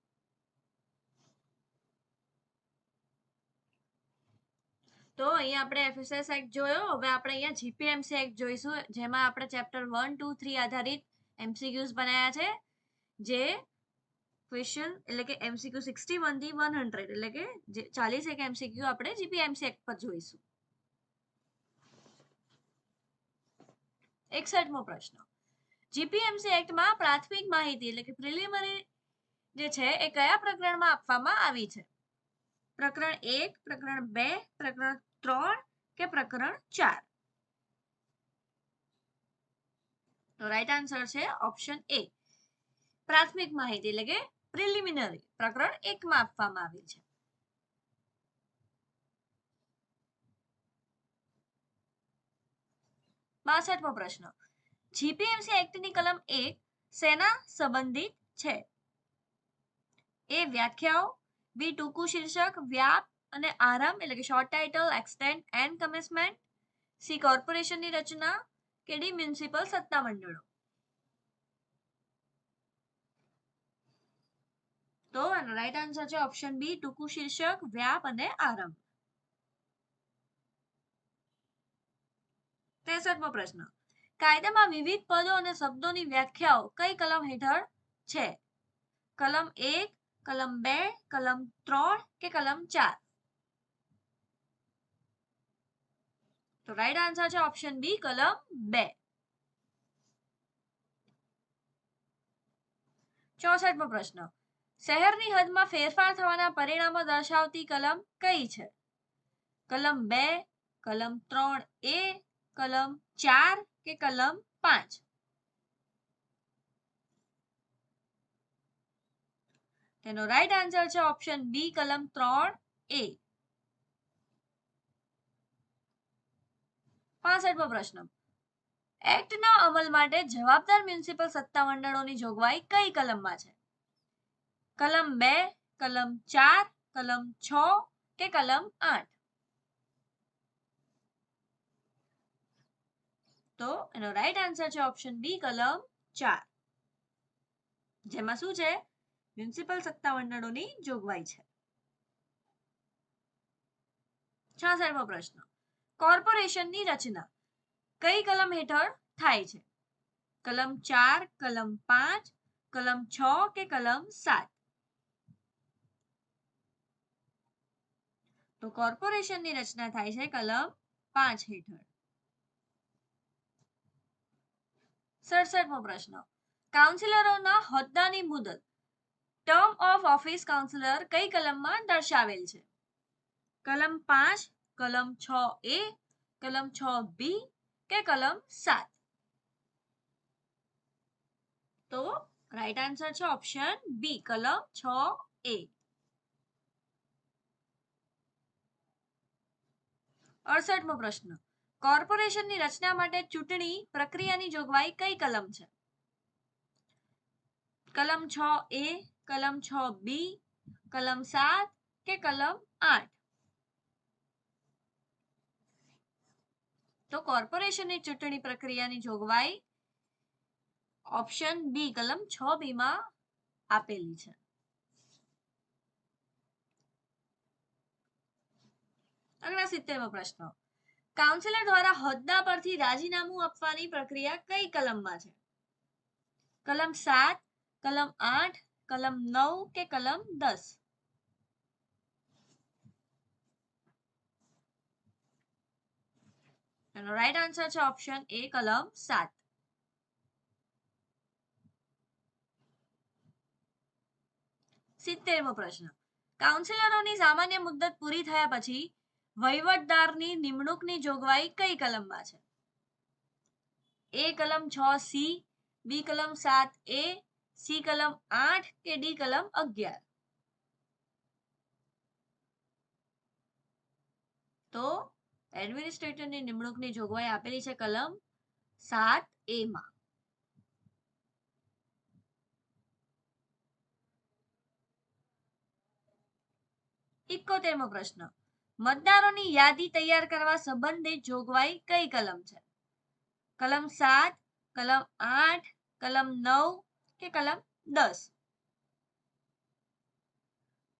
તો અહીંયા આપણે FSS એક્ટ જોયો. હવે આપણે અહીંયા GPMC એક્ટ જોઈશું, જેમાં આપણે ચેપ્ટર 1, 2, 3 આધારિત MCQs બનાવ્યા છે, જે ક્વેશ્ચન એટલે કે MCQ 61 થી 100 એટલે કે 40 MCQ આપણે GPMC એક્ટ પર જોઈશું. 61મો પ્રશ્ન, GPMC એક્ટમાં પ્રાથમિક માહિતી એટલે કે પ્રિલિમિનરી જે છે એ કયા પ્રકરણમાં આપવામાં આવી છે? પ્રકરણ 1, પ્રકરણ 2, પ્રકરણ 3 કે પ્રકરણ 4? તો રાઈટ આન્સર છે ઓપ્શન એ, પ્રાથમિક માહિતી એટલે કે પ્રિલિમિનરી પ્રકરણ 1 માં આપવામાં આવી છે. 62મો પ્રશ્ન, GPMC એક્ટની કલમ 1 સેના સંબંધિત છે? એ વ્યાખ્યાઓ, બી ટૂંકું શીર્ષક, વ્યાપ અને આરંભ એટલે કે short title, extent and commitment, C કોર્પોરેશનની રચના, કે ડી મ્યુનિસિપલ સત્તામંડળો? તો એનો રાઈટ આન્સર છે ઓપ્શન બી, ટૂંકું શીર્ષક, વ્યાપ અને આરંભ. 63મો પ્રશ્ન, કાયદામાં વિવિધ પદો અને શબ્દોની વ્યાખ્યાઓ કઈ કલમ હેઠળ છે? કલમ 1, કલમ 2, કલમ 3 કે કલમ 4? તો રાઈટ આન્સર છે ઓપ્શન બી, કલમ 2. 64મો પ્રશ્ન, શહેરની હદમાં ફેરફાર થવાના પરિણામો દર્શાવતી કલમ કઈ છે? કલમ 2, કલમ 3A, કલમ 4 કે કલમ 5? તેનો રાઈટ આન્સર છે ઓપ્શન બી, કલમ 3A. 65મો પ્રશ્ન, એક્ટના અમલ માટે જવાબદાર મ્યુનિસિપલ સત્તામંડળોની જોગવાઈ કઈ કલમમાં છે? કલમ 2, કલમ 4, કલમ 6 કે કલમ 8? તો એનો રાઈટ આન્સર છે ઓપ્શન બી, કલમ 4, જેમાં શું છે? મ્યુનિસિપલ સત્તામંડળોની જોગવાઈ છે. 66મો પ્રશ્ન, કોર્પોરેશનની રચના કઈ કલમ હેઠળ થાય છે? કલમ 4, કલમ 5, કલમ 6 કે કલમ 7? તો કોર્પોરેશનની રચના થાય છે કલમ 5 હેઠળ. 67મો પ્રશ્ન, કાઉન્સિલરોના હોદ્દાની મુદત ટર્મ ઓફ ઓફિસ કાઉન્સિલર કઈ કલમમાં દર્શાવેલ છે? કલમ 5, કલમ 6A, કલમ 6B કે કલમ 7? તો રાઈટ આન્સર છે ઓપ્શન બી, કલમ 6A. 68મો પ્રશ્ન, કોર્પોરેશનની રચના માટે ચૂંટણી પ્રક્રિયાની જોગવાઈ કઈ કલમ છે? કલમ 6A, કલમ 6B, કલમ 7 કે કલમ 8? તો કોર્પોરેશનની ચૂંટણી પ્રક્રિયાની જોગવાઈ ઓપ્શન બી, કલમ 6B માં આપેલી છે. આગળ 70મો પ્રશ્ન, કાઉન્સિલર દ્વારા હોદ્દા પરથી રાજીનામું આપવાની પ્રક્રિયા કઈ કલમમાં છે? કલમ 7, કલમ 8, કલમ 9 કે કલમ 10? એનો રાઈટ આન્સર છે ઓપ્શન એ, કલમ 7. 70મો પ્રશ્ન, કાઉન્સિલરોની સામાન્ય મુદ્દત પૂરી થયા પછી વહીવટદારની નિમણૂકની જોગવાઈ કઈ કલમમાં છે? એ કલમ 6C, બી કલમ 7A, સી કલમ 8 કે ડી કલમ 11? તો એડમિનિસ્ટ્રેટરની નિમણૂકની જોગવાઈ આપેલી છે કલમ 7A માં. 71મો પ્રશ્ન, મતદારોની યાદી તૈયાર કરવા સંબંધિત જોગવાઈ કઈ કલમ છે? કલમ 7, કલમ 8, કલમ 9 કે કલમ 10?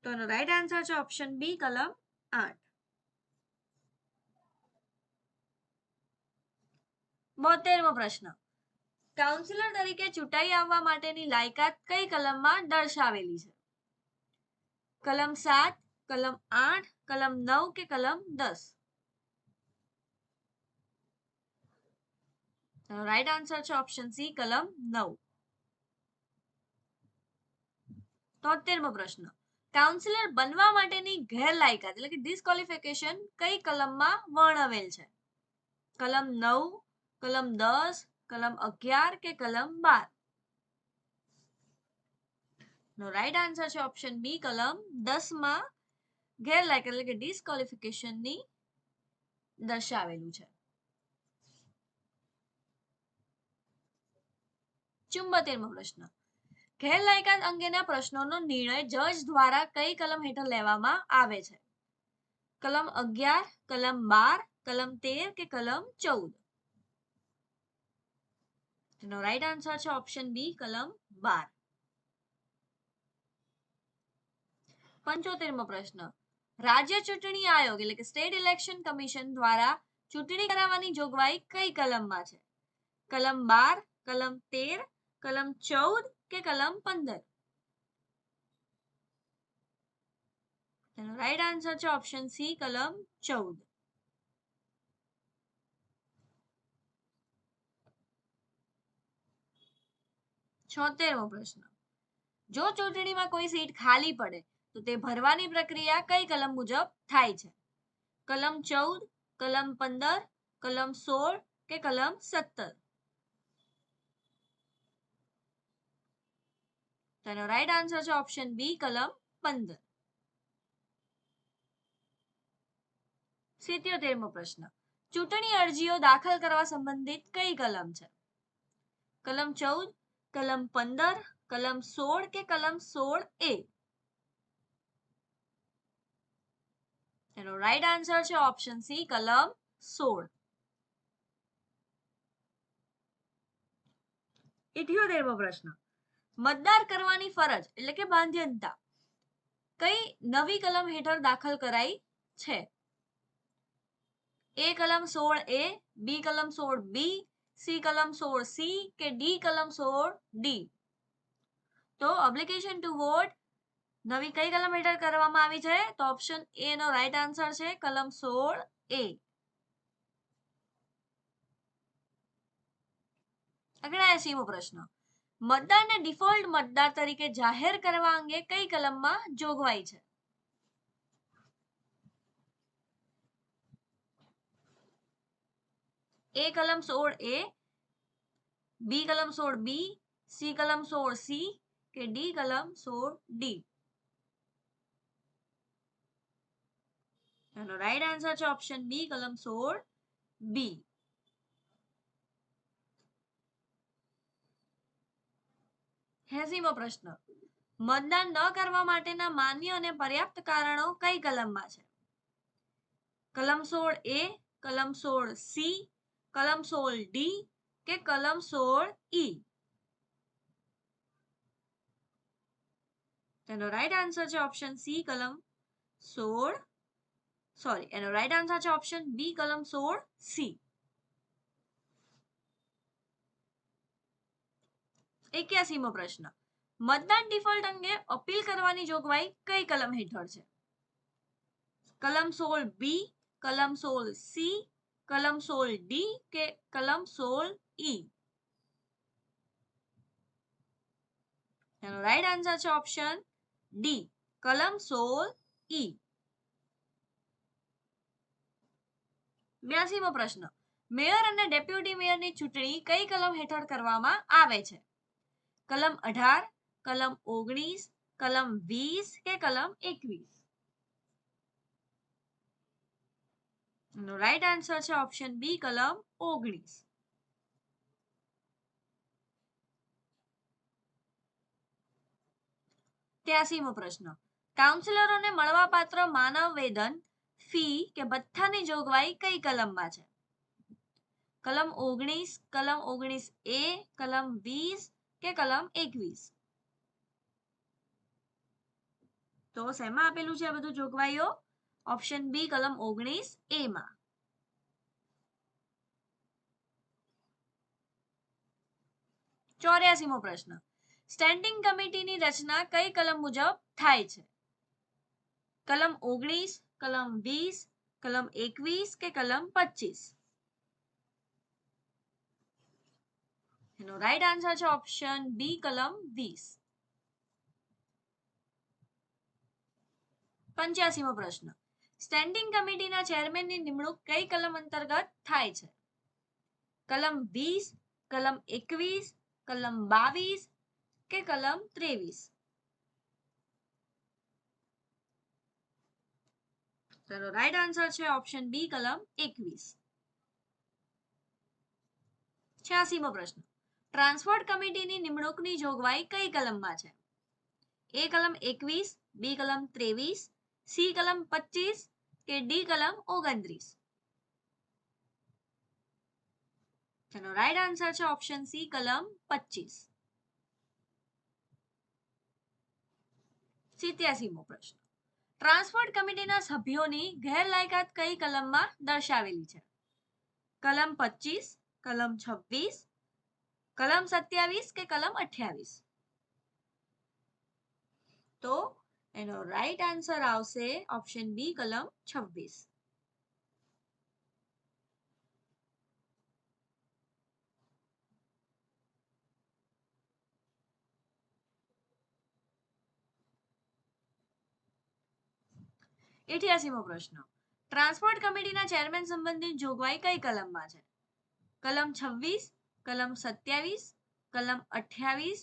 તો એનો રાઈટ આન્સર છે ઓપ્શન બી, કલમ 8. 72મો પ્રશ્ન, કાઉન્સિલર તરીકે ચૂંટાઈ આવવા માટેની લાયકાત કઈ કલમમાં દર્શાવેલી છે? કલમ 7, કલમ 8, કલમ 9 કે કલમ 10? રાઈટ આન્સર છે ઓપ્શન સી, કલમ 9. 73મો પ્રશ્ન, કાઉન્સિલર બનવા માટેની ગેરલાયકાત એટલે કે ડિસ્ક્વોલિફિકેશન કઈ કલમમાં વર્ણવેલ છે? કલમ 9, કલમ 10, કલમ 11 કે કલમ 12? નો રાઈટ આન્સર છે ઓપ્શન બી, કલમ 10 માં ગેરલાયકાત એટલે કે ડિસ્ક્વોલિફિકેશનની દર્શાવેલું છે. 74મો પ્રશ્ન, ગેરલાયકાત અંગેના પ્રશ્નોનો નિર્ણય જજ દ્વારા કઈ કલમ હેઠળ લેવામાં આવે છે? કલમ 11, કલમ 12, કલમ 13 કે કલમ 14? તેનો રાઈટ આન્સર છે ઓપ્શન બી, કલમ 12. 75મો પ્રશ્ન, રાજ્ય ચૂંટણી આયોગ એટલે કે સ્ટેટ ઇલેક્શન કમિશન દ્વારા ચૂંટણી કરાવવાની જોગવાઈ કઈ કલમમાં છે? કલમ 12, કલમ 13, કલમ 14 કે કલમ 15? તેનો રાઈટ આન્સર છે ઓપ્શન સી, કલમ 14. 76મો પ્રશ્ન, જો ચૂંટણીમાં કોઈ સીટ ખાલી પડે તો તે ભરવાની પ્રક્રિયા કઈ કલમ મુજબ થાય છે? કલમ 14, કલમ 15, કલમ 16 કે કલમ 17? તેનો રાઈટ આન્સર છે ઓપ્શન બી, કલમ 15. 77મો પ્રશ્ન, ચૂંટણી અરજીઓ દાખલ કરવા સંબંધિત કઈ કલમ છે? કલમ 14, કલમ 15, કલમ 16 કે કલમ 16A? એનો રાઈટ આન્સર છે ઓપ્શન સી, કલમ 16. 78મો પ્રશ્ન, મતદાર કરવાની ફરજ એટલે કે બાધ્યતા કઈ નવી કલમ હેઠળ દાખલ કરાઈ છે? એ કલમ 16A, બી કલમ 16B, સી કલમ 16C કે ડી કલમ 16D? તો ઓબ્લિગેશન ટુ વોટ નવી કઈ કલમ હેઠળ કરવામાં આવી છે? તો ઓપ્શન એ નો રાઈટ આન્સર છે કલમ 16A. 79મો પ્રશ્ન, મતદારને ડિફોલ્ટ મતદાર તરીકે જાહેર કરવા અંગે કઈ કલમમાં જોગવાઈ છે? એ કલમ 16A, બી કલમ 16B, સી કલમ 16C કે ડી કલમ 16D? એનો રાઈટ આન્સર છે ઓપ્શન બી, કલમ 16B. 80મો પ્રશ્ન, મતદાન ન કરવા માટેના માન્ય અને પર્યાપ્ત કારણો કઈ કલમમાં છે? કલમ 16A, કલમ 16C, કલમ 16D કે કલમ 16E? એનો રાઈટ આન્સર છે ઓપ્શન સી, કલમ 16. એનો રાઈટ આન્સર છે ઓપ્શન બી, કલમ 16C. 81મો પ્રશ્ન, મતદાન ડિફોલ્ટ અંગે અપીલ કરવાની જોગવાઈ કઈ કલમ હેઠળ છે? કલમ 16B, કલમ 16C, કલમ 16D કે કલમ 16E? એનો રાઈટ આન્સર છે ઓપ્શન ડી, કલમ 16E. 82મો પ્રશ્ન, મેયર અને ડેપ્યુટી મેયરની ચૂંટણી કઈ કલમ હેઠળ કરવામાં આવે છે? કલમ 18, કલમ 19, કલમ 20 કે કલમ 21? નો રાઈટ આન્સર છે ઓપ્શન બી કલમ 19. ત્યાસીમો પ્રશ્ન. કાઉન્સિલરોને મળવાપાત્ર માનવ વેતન, ફી કે ભથ્થાની જોગવાઈ કઈ કલમમાં છે? કલમ 19, કલમ 19A, કલમ 20 કે કલમ 21? તો શેમાં આપેલું છે આ બધું જોગવાઈઓ? ઓપ્શન બી કલમ 19A માં. 84મો પ્રશ્ન. સ્ટેન્ડિંગ કમિટીની રચના કઈ કલમ મુજબ થાય છે? કલમ 19, કલમ 20, કલમ 21 કે કલમ 25? એનો રાઈટ આન્સર છે ઓપ્શન બી કલમ 20. 85મો પ્રશ્ન. સ્ટેન્ડિંગ કમિટીના ચેરમેનની નિમણૂક કઈ કલમ અંતર્ગત થાય છે? કલમ 20, કલમ 21, કલમ 22 કે કલમ 23? તેનો રાઈટ આન્સર છે ઓપ્શન બી કલમ 21. 86મો પ્રશ્ન. ટ્રાન્સપોર્ટ કમિટીની નિમણૂકની જોગવાઈ કઈ કલમમાં છે? એ કલમ 21, બી કલમ 23, સી કલમ 25 કે ડી કલમ 29? તેનો રાઈટ આન્સર છે ઓપ્શન સી કલમ 25. 87મો પ્રશ્ન. ટ્રાન્સપોર્ટ કમિટીના સભ્યોની ગેરલાયકાત કઈ કલમમાં દર્શાવેલી છે? કલમ 25, કલમ 26, કલમ 27 કે કલમ 28? તો એનો રાઈટ આન્સર આવશે ઓપ્શન બી કલમ 26. 88મો પ્રશ્ન. ટ્રાન્સપોર્ટ કમિટીના ચેરમેન સંબંધિત જોગવાઈ કઈ કલમમાં છે? કલમ 26, કલમ 27, કલમ 28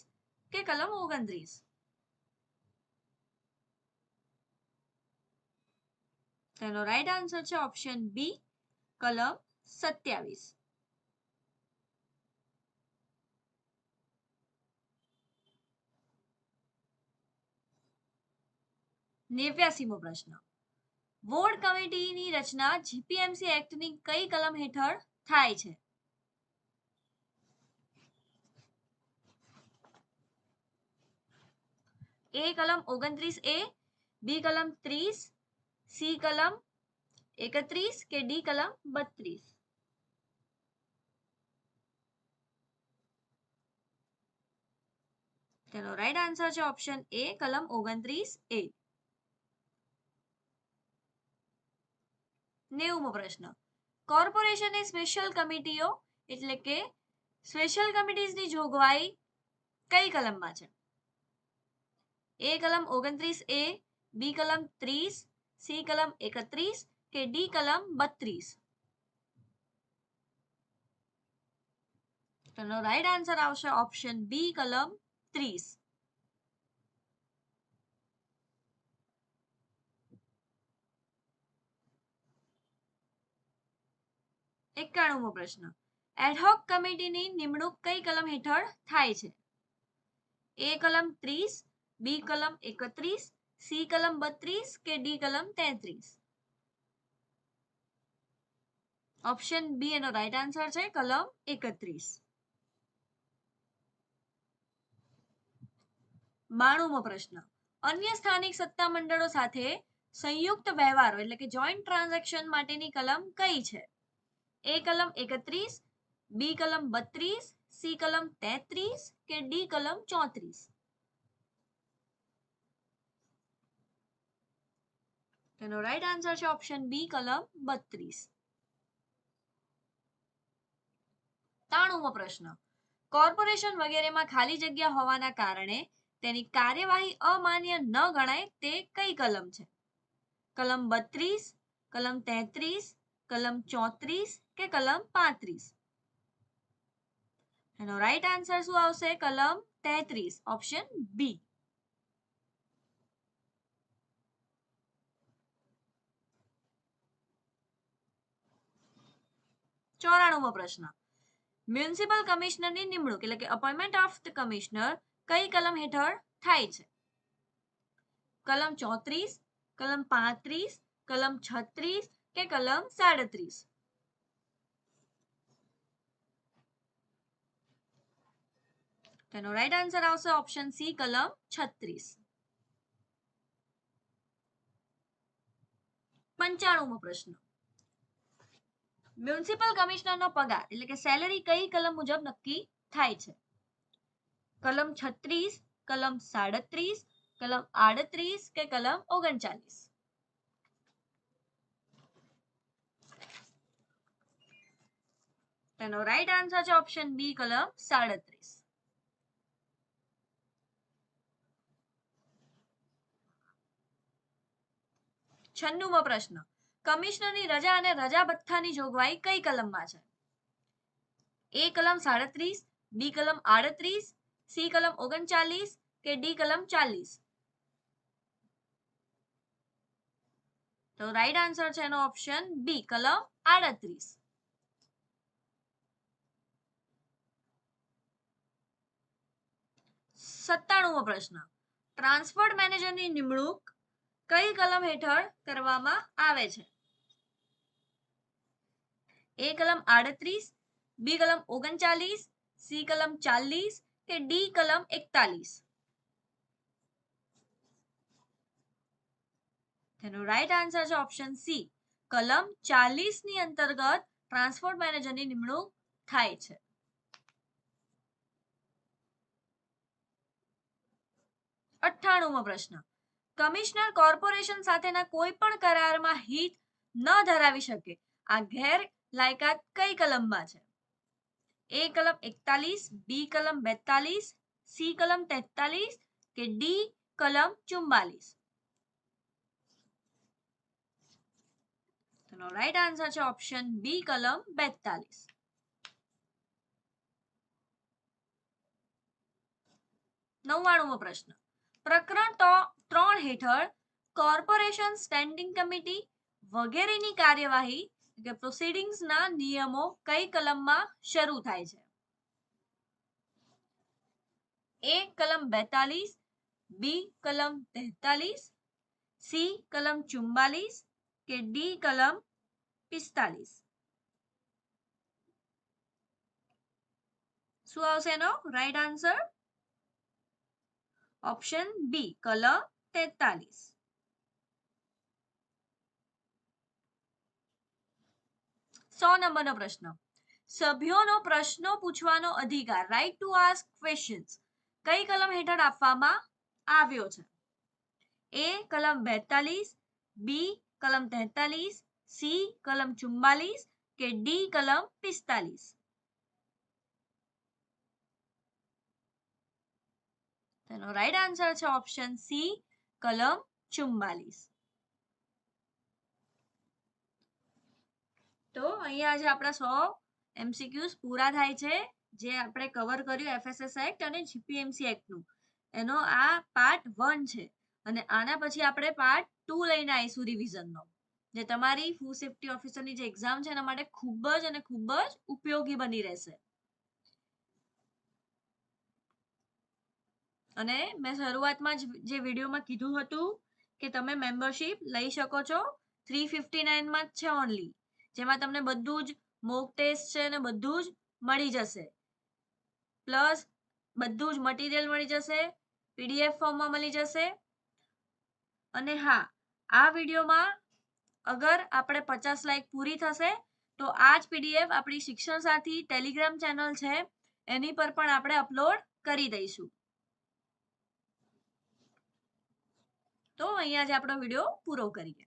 કે કલમ 29? તેનો રાઈટ આન્સર છે ઓપ્શન બી કલમ 27. 89મો પ્રશ્ન. વોર્ડ કમિટીની રચના જીપીએમસી એક્ટની કઈ કલમ હેઠળ થાય છે? એ કલમ 29A, બી કલમ 30, સી કલમ 31 કે ડી કલમ 32? તેનો રાઈટ આન્સર છે ઓપ્શન એ કલમ 29A. 90મો પ્રશ્ન. કોર્પોરેશનની સ્પેશિયલ કમિટીઓ એટલે કે સ્પેશિયલ કમિટીઝની જોગવાઈ કઈ કલમમાં છે? એ કલમ 29A, બી કલમ 30, સી કલમ 31 કે ડી કલમ 32? તેનો રાઈટ આન્સર આવશે ઓપ્શન બી કલમ 30. 91મો પ્રશ્ન. એડહોક કમિટીની નિમણૂક કઈ કલમ હેઠળ થાય છે? એ કલમ 30, બી કલમ 31, સી કલમ 32 કે ડી કલમ 33? ઓપ્શન બી એનો રાઈટ આન્સર છે કલમ 31. 92મો પ્રશ્ન. અન્ય સ્થાનિક સત્તા મંડળો સાથે સંયુક્ત વ્યવહારો એટલે કે જોઈન્ટ ટ્રાન્ઝેક્શન માટેની કલમ કઈ છે? એ કલમ 31, બી કલમ 32, સી કલમ 33 કે ડી કલમ 34? તેનો રાઈટ આન્સર છે ઓપ્શન બી કલમ 32. 93મો પ્રશ્ન. કોર્પોરેશન વગેરેમાં ખાલી જગ્યા હોવાના કારણે તેની કાર્યવાહી અમાન્ય ન ગણાય તે કઈ કલમ છે? કલમ 32, કલમ 33, કલમ 34 કે કલમ 35? એનો રાઈટ આન્સર શું આવશે? કલમ 33, ઓપ્શન બી. 94મો પ્રશ્ન. મ્યુનિસિપલ કમિશનરની નિમણૂક એટલે કે અપોઇન્ટમેન્ટ ઓફ ધ કમિશનર કઈ કલમ હેઠળ થાય છે? કલમ 34, કલમ 35, કલમ 36 કે કલમ 37? તેનો રાઈટ આન્સર આવશે ઓપ્શન સી, કલમ 36. 95મો પ્રશ્ન. મ્યુનિસિપલ કમિશનરનો પગાર એટલે કે સેલરી કઈ કલમ મુજબ નક્કી થાય છે? કલમ 36, કલમ 37, કલમ 38 કે કલમ 39? તેનો રાઈટ આન્સર છે ઓપ્શન બી, કલમ 37. 96મો પ્રશ્ન. કમિશનરની રજા અને રજા ભથ્થાની જોગવાઈ કઈ કલમમાં છે? એ કલમ 37, બી કલમ 38, સી કલમ 39 કે ડી કલમ 40? તો રાઈટ આન્સર છે એનો ઓપ્શન બી, કલમ 38. 97મો પ્રશ્ન. ટ્રાન્સપોર્ટ મેનેજરની નિમણૂક કઈ કલમ હેઠળ કરવામાં આવે છે? એ કલમ 38, બી કલમ 39, સી કલમ 40 કે ડી કલમ 41? તેનો રાઈટ આન્સર છે ઓપ્શન સી, કલમ 40 ની અંતર્ગત ટ્રાન્સપોર્ટ મેનેજરની નિમણૂક થાય છે. 98મો પ્રશ્ન. કમિશનર કોર્પોરેશન સાથેના કોઈ પણ કરારમાં હિત ન ધરાવી શકે આ ગેરલાયકાત કઈ કલમમાં છે? એ કલમ 41, બી કલમ 42, સી કલમ 43 કે ડી કલમ 44? તેનો રાઈટ આન્સર છે ઓપ્શન બી, કલમ 42. 99મો પ્રશ્ન. પ્રકરણ 3 હેઠળ કોર્પોરેશન સ્ટેન્ડિંગ કમિટી વગેરેની કાર્યવાહી કે પ્રોસિડિંગ્સના નિયમો કઈ કલમમાં શરૂ થાય છે? એ કલમ 42, બી કલમ 43, સી કલમ 44 કે ડી કલમ 45? શું આવશે એનો રાઈટ આન્સર? ઓપ્શન બી, કલમ 43. 100 નંબરનો પ્રશ્ન. સભ્યોનો પ્રશ્નો પૂછવાનો અધિકાર રાઇટ ટુ આસ્ક ક્વેશ્ચન્સ કઈ કલમ હેઠળ આપવામાં આવ્યો છે? એ કલમ 42, બી કલમ 43, સી કલમ 44 કે ડી કલમ 45? તેનો રાઈટ આન્સર છે ઓપ્શન સી, કલમ 44. તો અહીંયા આજે આપણા 100 MCQs પૂરા થાય છે જે આપણે કવર કર્યું એફએસએસ એક્ટ અને જીપીએમસી એક્ટનું. એનો આ પાર્ટ 1 છે અને આના પછી આપણે પાર્ટ 2 લઈને આવીશું રિવિઝનનો, જે તમારી ફૂડ સેફ્ટી ઓફિસરની જે એક્ઝામ છે એના માટે ખૂબ જ ઉપયોગી બની રહેશે. અને મેં શરૂઆતમાં જે વિડીયોમાં કીધું હતું કે તમે મેમ્બરશિપ લઈ શકો છો 359 માં જ છે ઓનલી, જેમાં તમને બધું જ મોક ટેસ્ટ છે ને બધું જ મળી જશે, પ્લસ બધું જ મટીરિયલ મળી જશે, પીડીએફ ફોર્મમાં મળી જશે. અને હા, આ વિડીયોમાં અગર આપણે 50 લાઈક પૂરી થશે તો આ જ પીડીએફ આપણી શિક્ષણ સાથી ટેલિગ્રામ ચેનલ છે એની પર પણ આપણે અપલોડ કરી દઈશું. તો અહીંયા જ આપણો વિડીયો પૂરો કરીએ.